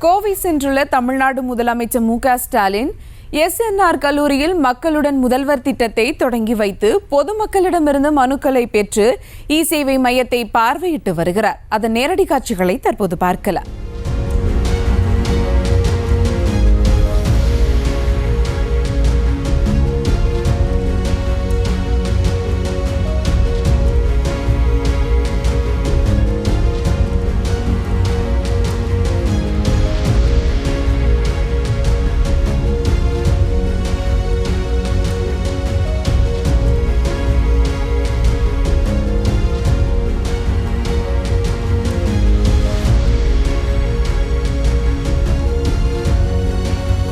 கோவை சென்றுள்ள தமிழ்நாடு முதலமைச்சர் மு.க.ஸ்டாலின் எஸ்.என்.ஆர். கல்லூரியில் மக்களுடன் முதல்வர் திட்டத்தை தொடங்கி வைத்து பொதுமக்களிடமிருந்து மனுக்களை பெற்று இ-சேவை மையத்தை பார்வையிட்டு வருகிறார். அதன் நேரடி காட்சிகளை தற்போது பார்க்கலாம்.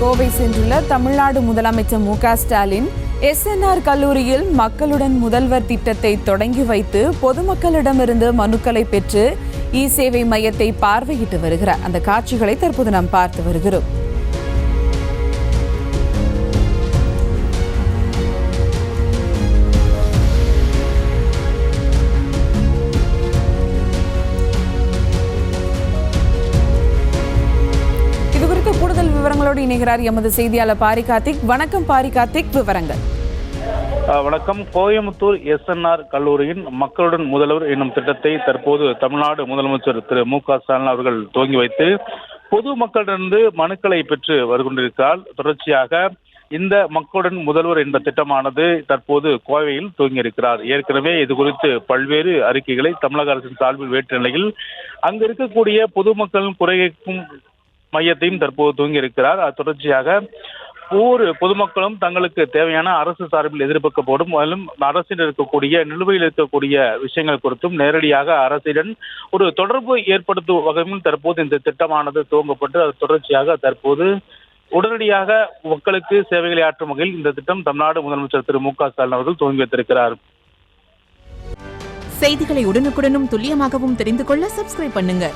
கோவை சென்றுள்ள தமிழ்நாடு முதலமைச்சர் மு.க.ஸ்டாலின் எஸ்.என்.ஆர். கல்லூரியில் மக்களுடன் முதல்வர் திட்டத்தை தொடங்கி வைத்து பொதுமக்களிடமிருந்து மனுக்களை பெற்று இ-சேவை மையத்தை பார்வையிட்டு வருகிறார். அந்த காட்சிகளை தற்போது நாம் பார்த்து வருகிறோம். கூடுதல் விவரங்களோடு இணைகிறார் எமது செய்தியாளர் பாரி கார்த்திக். வணக்கம் பாரி கார்த்திக், விவரங்கள். வணக்கம். கோயம்புத்தூர் எஸ்.என்.ஆர். கல்லூரியின் மக்களுடன் முதல்வர் என்னும் திட்டத்தை தற்போது தமிழ்நாடு முதலமைச்சர் திரு மு.க.ஸ்டாலின் அவர்கள் துவங்கி வைத்து பொதுமக்களிடமிருந்து மனுக்களை பெற்று வருகின்றிருக்கிறார். தொடர்ச்சியாக இந்த மக்களுடன் முதல்வர் என்ற திட்டமானது தற்போது கோவையில் துவங்கியிருக்கிறார். ஏற்கனவே இது குறித்து பல்வேறு அறிக்கைகளை தமிழக அரசின் சார்பில் வேற்று நிலையில் அங்கு இருக்கக்கூடிய பொதுமக்களின் குறை கேட்கும் மையத்தையும் தற்போது துவங்கி இருக்கிறார். அது தொடர்ச்சியாக ஒவ்வொரு பொதுமக்களும் தங்களுக்கு தேவையான அரசு சார்பில் எதிர்பார்க்கப்படும் மேலும் அரசில் இருக்கக்கூடிய நிலுவையில் இருக்கக்கூடிய விஷயங்கள் குறித்தும் நேரடியாக அரசுடன் ஒரு தொடர்பு ஏற்படுத்தும் வகையில் தற்போது இந்த திட்டமானது துவங்கப்பட்டு அது தொடர்ச்சியாக தற்போது உடனடியாக மக்களுக்கு சேவைகளை ஆற்றும் வகையில் இந்த திட்டம் தமிழ்நாடு முதலமைச்சர் திரு மு.க.ஸ்டாலின் அவர்கள் துவங்கி வைத்திருக்கிறார். செய்திகளை உடனுக்குடனும் துல்லியமாகவும் தெரிந்து கொள்ள சப்ஸ்கிரைப் பண்ணுங்க.